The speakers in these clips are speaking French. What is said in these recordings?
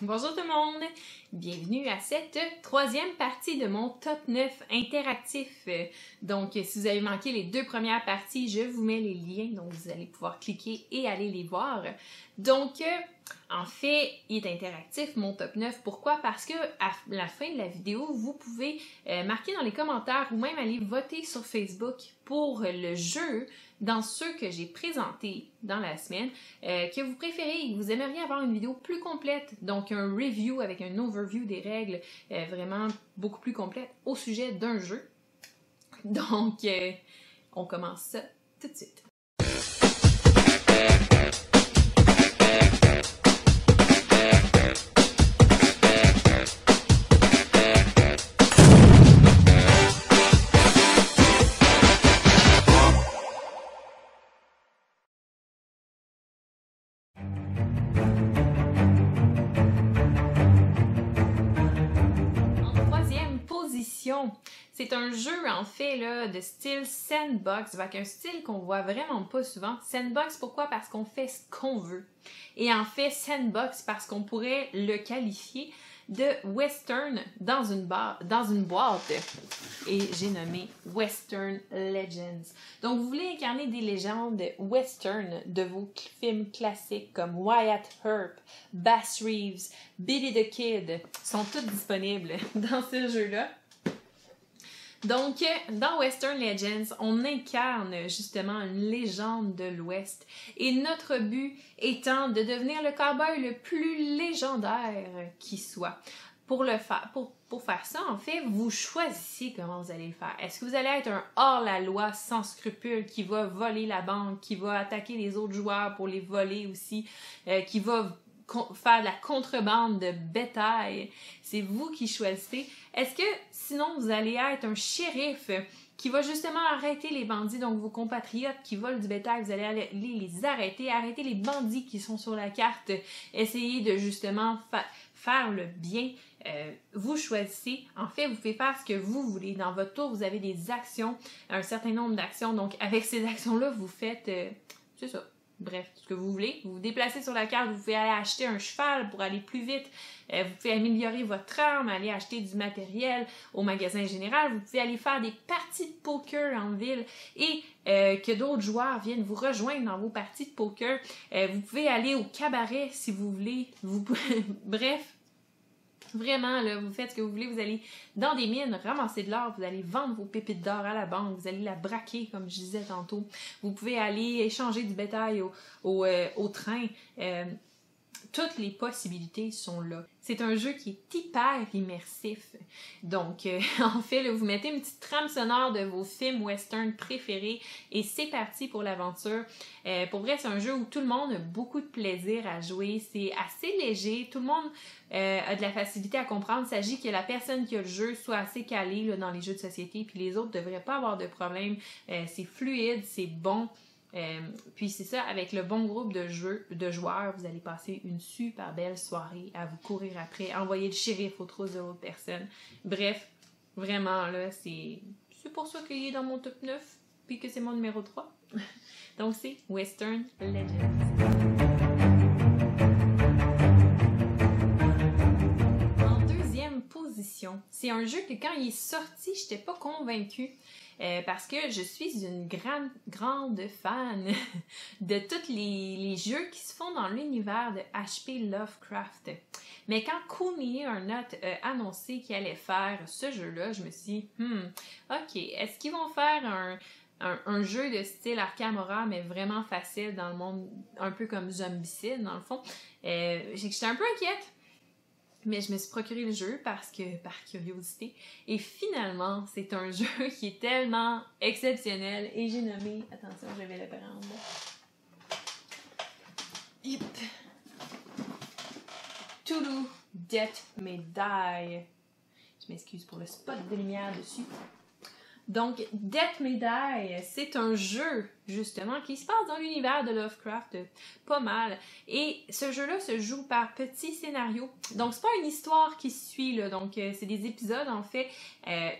Bonjour tout le monde, bienvenue à cette troisième partie de mon top 9 interactif. Donc si vous avez manqué les deux premières parties, je vous mets les liens, donc vous allez pouvoir cliquer et aller les voir. Donc en fait, il est interactif mon top 9. Pourquoi? Parce que à la fin de la vidéo, vous pouvez marquer dans les commentaires ou même aller voter sur Facebook pour le jeu dans ceux que j'ai présentés dans la semaine, que vous préférez et que vous aimeriez avoir une vidéo plus complète, donc un review avec un overview des règles vraiment beaucoup plus complète au sujet d'un jeu. Donc, on commence ça tout de suite. C'est un jeu en fait là, de style sandbox, avec un style qu'on voit vraiment pas souvent. Sandbox, pourquoi? Parce qu'on fait ce qu'on veut. Et en fait sandbox parce qu'on pourrait le qualifier de western dans une boîte. Et j'ai nommé Western Legends. Donc vous voulez incarner des légendes western de vos films classiques comme Wyatt Earp, Bass Reeves, Billy the Kid, sont tous disponibles dans ce jeu-là. Donc, dans Western Legends, on incarne justement une légende de l'Ouest et notre but étant de devenir le cowboy le plus légendaire qui soit. Pour faire ça, en fait, vous choisissez comment vous allez le faire. Est-ce que vous allez être un hors-la-loi sans scrupules qui va voler la banque, qui va attaquer les autres joueurs pour les voler aussi, qui va faire de la contrebande de bétail? C'est vous qui choisissez. Est-ce que sinon vous allez être un shérif qui va justement arrêter les bandits, donc vos compatriotes qui volent du bétail, vous allez les arrêter les bandits qui sont sur la carte, essayer de justement faire le bien. Vous choisissez, en fait vous pouvez faire ce que vous voulez. Dans votre tour vous avez des actions, un certain nombre d'actions, donc avec ces actions-là vous faites, c'est ça. Bref, ce que vous voulez. Vous vous déplacez sur la carte, vous pouvez aller acheter un cheval pour aller plus vite. Vous pouvez améliorer votre arme, aller acheter du matériel au magasin général. Vous pouvez aller faire des parties de poker en ville et que d'autres joueurs viennent vous rejoindre dans vos parties de poker. Vous pouvez aller au cabaret si vous voulez. Bref. Vraiment, là, vous faites ce que vous voulez, vous allez dans des mines, ramasser de l'or, vous allez vendre vos pépites d'or à la banque, vous allez la braquer, comme je disais tantôt. Vous pouvez aller échanger du bétail au train. Toutes les possibilités sont là. C'est un jeu qui est hyper immersif. Donc, en fait, là, vous mettez une petite trame sonore de vos films western préférés et c'est parti pour l'aventure. Pour vrai, c'est un jeu où tout le monde a beaucoup de plaisir à jouer. C'est assez léger. Tout le monde a de la facilité à comprendre. Il s'agit que la personne qui a le jeu soit assez calée là, dans les jeux de société, puis les autres ne devraient pas avoir de problème. C'est fluide, c'est bon. Puis c'est ça, avec le bon groupe de joueurs, vous allez passer une super belle soirée à vous courir après, envoyer le shérif aux trousses de l'autre personne. Bref, vraiment là, c'est pour ça qu'il est dans mon top 9, puis que c'est mon numéro 3. Donc c'est Western Legends. C'est un jeu que quand il est sorti, je n'étais pas convaincue parce que je suis une grande fan de tous les jeux qui se font dans l'univers de H.P. Lovecraft. Mais quand Cooney Arnott a annoncé qu'il allait faire ce jeu-là, je me suis dit, ok, est-ce qu'ils vont faire un jeu de style Arkham Horror, mais vraiment facile dans le monde, un peu comme Zombicide dans le fond? J'étais un peu inquiète. Mais je me suis procuré le jeu par curiosité. Et finalement, c'est un jeu qui est tellement exceptionnel. Et j'ai nommé... Attention, je vais le prendre. Hip. Toulouse Death May Die. Je m'excuse pour le spot de lumière dessus. Donc, Death May Die, c'est un jeu, justement, qui se passe dans l'univers de Lovecraft, pas mal. Et ce jeu-là se joue par petits scénarios. Donc, c'est pas une histoire qui se suit, là. Donc, c'est des épisodes, en fait,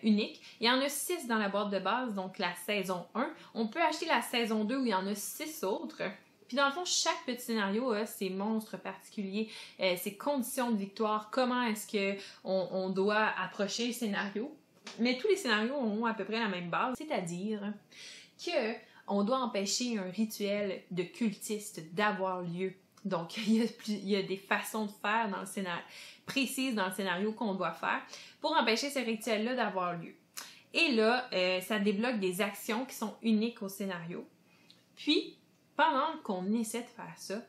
uniques. Il y en a 6 dans la boîte de base, donc la saison 1. On peut acheter la saison 2 où il y en a 6 autres. Puis dans le fond, chaque petit scénario a ses monstres particuliers, ses conditions de victoire, comment est-ce qu'on doit approcher le scénario. Mais tous les scénarios ont à peu près la même base, c'est-à-dire que on doit empêcher un rituel de cultiste d'avoir lieu. Donc, il y a des façons de faire dans le scénario, précises dans le scénario qu'on doit faire pour empêcher ce rituel-là d'avoir lieu. Et là, ça débloque des actions qui sont uniques au scénario. Puis, pendant qu'on essaie de faire ça,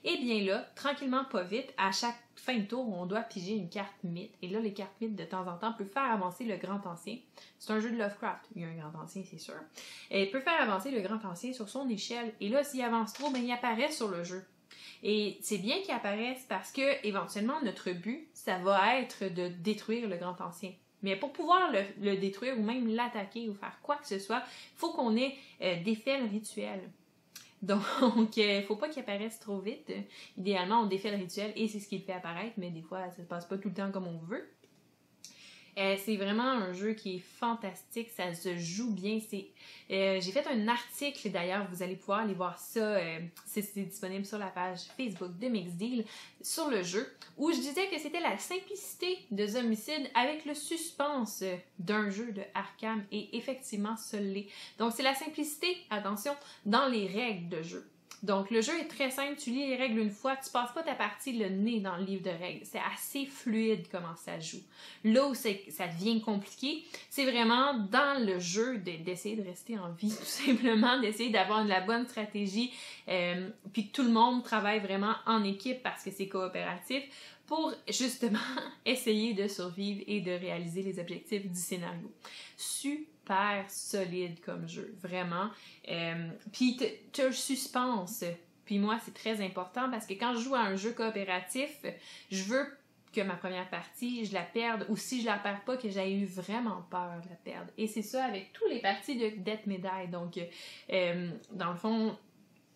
eh bien là, tranquillement, pas vite, à chaque fin de tour, on doit piger une carte mythe. Et là, les cartes mythes, de temps en temps, peuvent faire avancer le grand ancien. C'est un jeu de Lovecraft. Il y a un grand ancien, c'est sûr. Et il peut faire avancer le grand ancien sur son échelle. Et là, s'il avance trop, ben, il apparaît sur le jeu. Et c'est bien qu'il apparaisse parce que, éventuellement, notre but, ça va être de détruire le grand ancien. Mais pour pouvoir le détruire ou même l'attaquer ou faire quoi que ce soit, il faut qu'on ait défait le rituel. Donc, il ne faut pas qu'il apparaisse trop vite. Idéalement, on défait le rituel et c'est ce qui le fait apparaître, mais des fois, ça ne se passe pas tout le temps comme on veut. C'est vraiment un jeu qui est fantastique, ça se joue bien. J'ai fait un article d'ailleurs, vous allez pouvoir aller voir ça, c'est disponible sur la page Facebook de Mixdeal, sur le jeu, où je disais que c'était la simplicité de Zombicide avec le suspense d'un jeu de Arkham, et effectivement, ça l'est. Donc c'est la simplicité, attention, dans les règles de jeu. Donc, le jeu est très simple, tu lis les règles une fois, tu passes pas ta partie le nez dans le livre de règles. C'est assez fluide comment ça joue. Là où ça devient compliqué, c'est vraiment dans le jeu d'essayer de rester en vie, tout simplement, d'essayer d'avoir de la bonne stratégie, puis que tout le monde travaille vraiment en équipe parce que c'est coopératif, pour justement essayer de survivre et de réaliser les objectifs du scénario. Super solide comme jeu, vraiment. Puis tu as le suspense. Puis moi, c'est très important parce que quand je joue à un jeu coopératif, je veux que ma première partie, je la perde, ou si je la perds pas, que j'ai eu vraiment peur de la perdre. Et c'est ça avec tous les parties de Death May Die. Donc, dans le fond,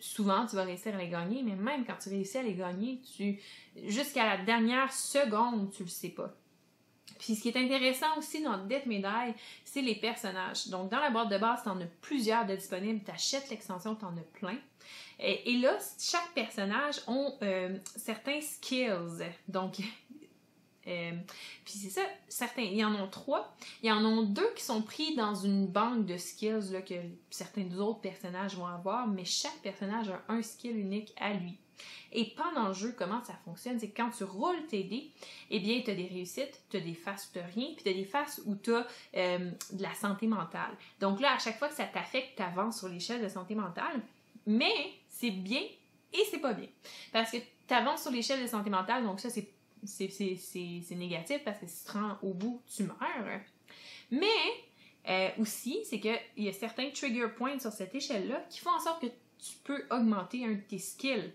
souvent, tu vas réussir à les gagner, mais même quand tu réussis à les gagner, jusqu'à la dernière seconde, tu le sais pas. Puis ce qui est intéressant aussi dans Death May Die, c'est les personnages. Donc dans la boîte de base, t'en as plusieurs de disponibles, t'achètes l'extension, t'en as plein. Et là, chaque personnage ont certains skills. Donc, puis c'est ça, certains, il y en a 3. Il y en a 2 qui sont pris dans une banque de skills là, que certains autres personnages vont avoir, mais chaque personnage a un skill unique à lui. Et pendant le jeu, comment ça fonctionne, c'est que quand tu roules tes dés, eh bien, tu as des réussites, tu as des faces où tu n'as rien, puis tu as des faces où tu as de la santé mentale. Donc là, à chaque fois que ça t'affecte, tu avances sur l'échelle de santé mentale, mais c'est bien et c'est pas bien. Parce que tu avances sur l'échelle de santé mentale, donc ça, c'est négatif parce que si tu te rends au bout, tu meurs. Mais aussi, c'est qu'il y a certains trigger points sur cette échelle-là qui font en sorte que tu peux augmenter un de tes skills.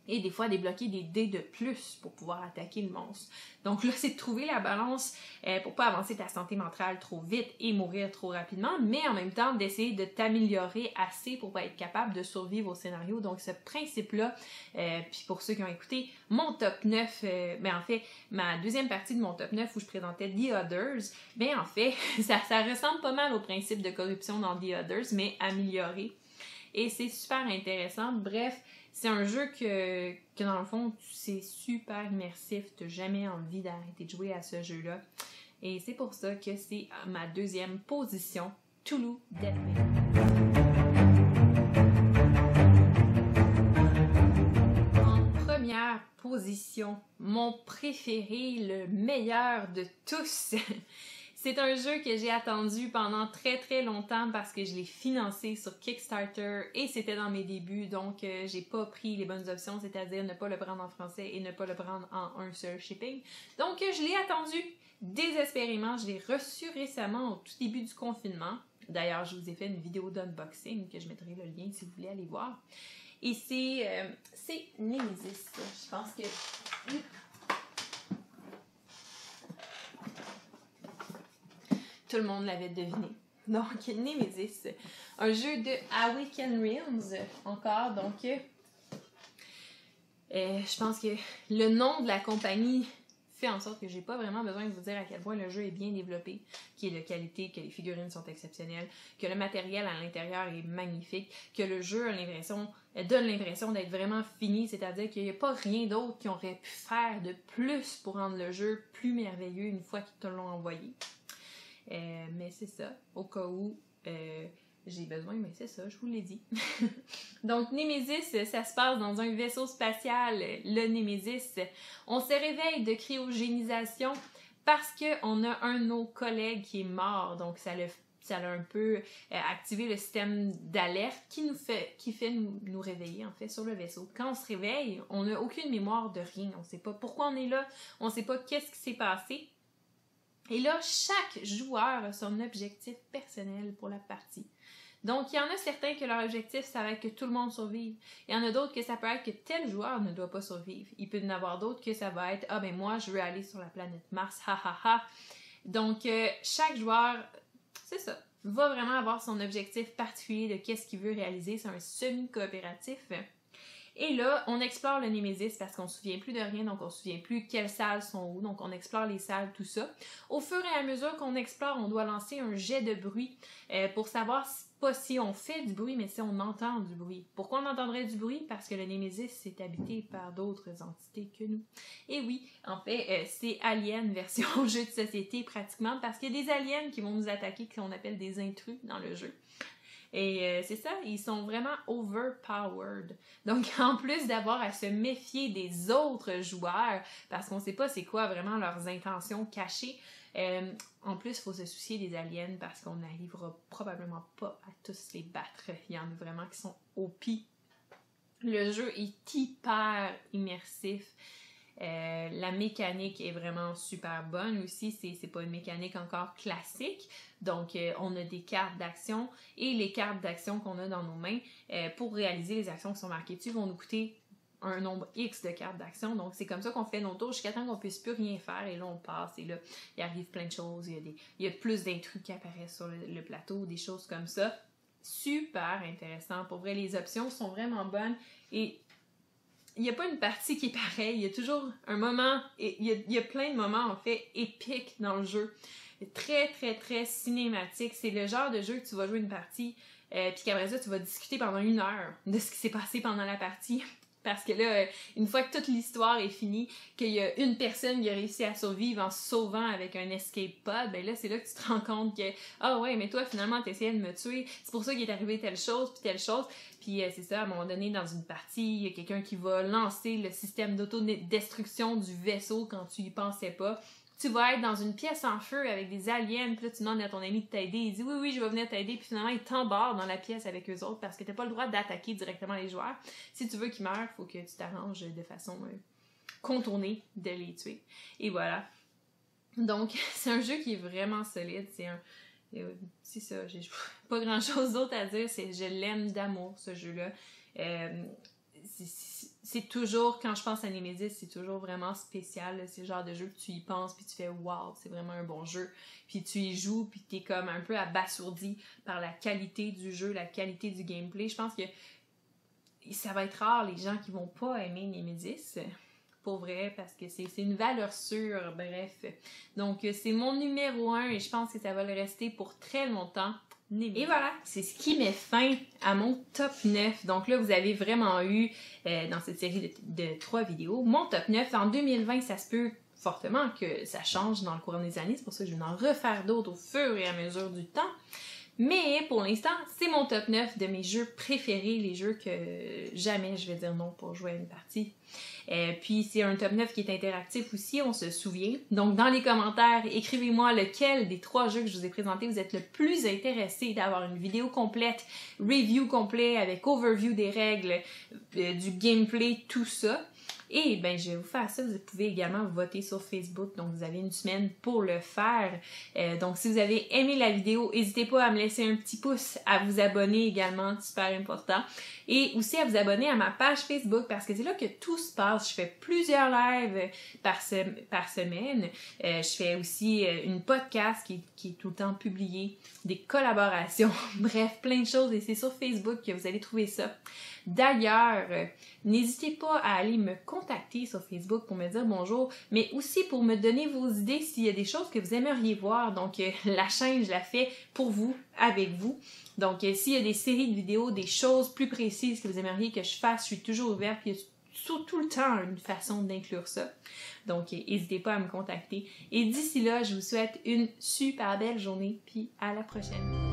Et des fois débloquer des dés de plus pour pouvoir attaquer le monstre. Donc là, c'est de trouver la balance pour pas avancer ta santé mentale trop vite et mourir trop rapidement, mais en même temps d'essayer de t'améliorer assez pour pas être capable de survivre au scénario. Donc ce principe-là, puis pour ceux qui ont écouté mon top 9, ben en fait, ma deuxième partie de mon top 9 où je présentais The Others, ben en fait, ça ressemble pas mal au principe de corruption dans The Others, mais amélioré. Et c'est super intéressant. Bref, c'est un jeu que dans le fond, c'est super immersif. Tu n'as jamais envie d'arrêter de jouer à ce jeu-là. Et c'est pour ça que c'est ma deuxième position, Toulouse Death May. En première position, mon préféré, le meilleur de tous. C'est un jeu que j'ai attendu pendant très très longtemps parce que je l'ai financé sur Kickstarter et c'était dans mes débuts, donc j'ai pas pris les bonnes options, c'est-à-dire ne pas le prendre en français et ne pas le prendre en un seul shipping. Donc je l'ai attendu désespérément, je l'ai reçu récemment au tout début du confinement. D'ailleurs, je vous ai fait une vidéo d'unboxing que je mettrai le lien si vous voulez aller voir. Et c'est Nemesis. Je pense que... Tout le monde l'avait deviné. Donc, Nemesis, un jeu de Awaken Realms, encore. Donc, je pense que le nom de la compagnie fait en sorte que j'ai pas vraiment besoin de vous dire à quel point le jeu est bien développé, qu'il est de qualité, que les figurines sont exceptionnelles, que le matériel à l'intérieur est magnifique, que le jeu donne l'impression d'être vraiment fini, c'est-à-dire qu'il n'y a pas rien d'autre qu'ils auraient pu faire de plus pour rendre le jeu plus merveilleux une fois qu'ils te l'ont envoyé. Mais c'est ça, au cas où j'ai besoin, mais c'est ça, je vous l'ai dit. Donc, Némésis, ça se passe dans un vaisseau spatial, le Némésis. On se réveille de cryogénisation parce qu'on a un de nos collègues qui est mort, donc ça a un peu activé le système d'alerte qui fait nous réveiller, en fait, sur le vaisseau. Quand on se réveille, on n'a aucune mémoire de rien. On ne sait pas pourquoi on est là, on ne sait pas qu'est-ce qui s'est passé. Et là, chaque joueur a son objectif personnel pour la partie. Donc, il y en a certains que leur objectif, ça va être que tout le monde survive. Il y en a d'autres que ça peut être que tel joueur ne doit pas survivre. Il peut y en avoir d'autres que ça va être « Ah, ben moi, je veux aller sur la planète Mars, ha ha ha ». Donc, chaque joueur, c'est ça, va vraiment avoir son objectif particulier de qu'est-ce qu'il veut réaliser. C'est un semi-coopératif. Et là, on explore le Némésis parce qu'on ne se souvient plus de rien, donc on ne se souvient plus quelles salles sont où, donc on explore les salles, tout ça. Au fur et à mesure qu'on explore, on doit lancer un jet de bruit pour savoir pas si on fait du bruit, mais si on entend du bruit. Pourquoi on entendrait du bruit? Parce que le Némésis est habité par d'autres entités que nous. Et oui, en fait, c'est Alien version jeu de société pratiquement, parce qu'il y a des aliens qui vont nous attaquer, qu'on appelle des intrus dans le jeu. Et c'est ça, ils sont vraiment overpowered. Donc, en plus d'avoir à se méfier des autres joueurs, parce qu'on sait pas c'est quoi vraiment leurs intentions cachées, en plus, il faut se soucier des aliens parce qu'on n'arrivera probablement pas à tous les battre. Il y en a vraiment qui sont OP. Le jeu est hyper immersif. La mécanique est vraiment super bonne aussi, c'est pas une mécanique encore classique, donc on a des cartes d'action et les cartes d'action qu'on a dans nos mains pour réaliser les actions qui sont marquées dessus vont nous coûter un nombre X de cartes d'action, donc c'est comme ça qu'on fait nos tours jusqu'à temps qu'on puisse plus rien faire et là on passe et là il arrive plein de choses, il y a plus d'intrus qui apparaissent sur le plateau, des choses comme ça. Super intéressant, pour vrai les options sont vraiment bonnes et il n'y a pas une partie qui est pareille, il y a toujours un moment, il y a plein de moments en fait épiques dans le jeu, très très très cinématique, c'est le genre de jeu que tu vas jouer une partie, puis qu'après ça tu vas discuter pendant 1 heure de ce qui s'est passé pendant la partie, parce que là, une fois que toute l'histoire est finie, qu'il y a une personne qui a réussi à survivre en se sauvant avec un escape pod, ben là c'est là que tu te rends compte que ah ouais mais toi finalement t'essayais de me tuer, c'est pour ça qu'il est arrivé telle chose puis telle chose. Puis c'est ça, à un moment donné, dans une partie, il y a quelqu'un qui va lancer le système d'autodestruction du vaisseau quand tu y pensais pas. Tu vas être dans une pièce en feu avec des aliens, puis là, tu demandes à ton ami de t'aider. Il dit « Oui, je vais venir t'aider », puis finalement, il t'embarque dans la pièce avec eux autres parce que t'as pas le droit d'attaquer directement les joueurs. Si tu veux qu'ils meurent, il faut que tu t'arranges de façon contournée de les tuer. Et voilà. Donc, c'est un jeu qui est vraiment solide. C'est ça, j'ai pas grand chose d'autre à dire, je l'aime d'amour ce jeu-là. C'est toujours, quand je pense à Némésis, c'est toujours vraiment spécial, c'est le genre de jeu que tu y penses puis tu fais waouh, c'est vraiment un bon jeu, puis tu y joues puis t'es comme un peu abasourdi par la qualité du jeu, la qualité du gameplay. Je pense que ça va être rare les gens qui vont pas aimer Némésis. Pour vrai, parce que c'est une valeur sûre, bref. Donc, c'est mon numéro 1 et je pense que ça va le rester pour très longtemps. Et voilà, c'est ce qui met fin à mon top 9. Donc là, vous avez vraiment eu, dans cette série de 3 vidéos, mon top 9. En 2020, ça se peut fortement que ça change dans le courant des années. C'est pour ça que je vais en refaire d'autres au fur et à mesure du temps. Mais pour l'instant, c'est mon top 9 de mes jeux préférés, les jeux que jamais je vais dire non pour jouer à une partie. Puis c'est un top 9 qui est interactif aussi, on se souvient. Donc dans les commentaires, écrivez-moi lequel des 3 jeux que je vous ai présentés vous êtes le plus intéressé d'avoir une vidéo complète, review complet avec overview des règles, du gameplay, tout ça. Et ben je vais vous faire ça, vous pouvez également voter sur Facebook, donc vous avez une semaine pour le faire. Donc si vous avez aimé la vidéo, n'hésitez pas à me laisser un petit pouce, à vous abonner également, super important. Et aussi à vous abonner à ma page Facebook, parce que c'est là que tout se passe. Je fais plusieurs lives par semaine. Je fais aussi une podcast qui est tout le temps publiée, des collaborations, bref, plein de choses. Et c'est sur Facebook que vous allez trouver ça. D'ailleurs, n'hésitez pas à aller me contacter contacter sur Facebook pour me dire bonjour, mais aussi pour me donner vos idées s'il y a des choses que vous aimeriez voir. Donc, la chaîne, je la fais pour vous, avec vous. Donc, s'il y a des séries de vidéos, des choses plus précises que vous aimeriez que je fasse, je suis toujours ouverte, puis il y a tout le temps une façon d'inclure ça. Donc, n'hésitez pas à me contacter. Et d'ici là, je vous souhaite une super belle journée, puis à la prochaine.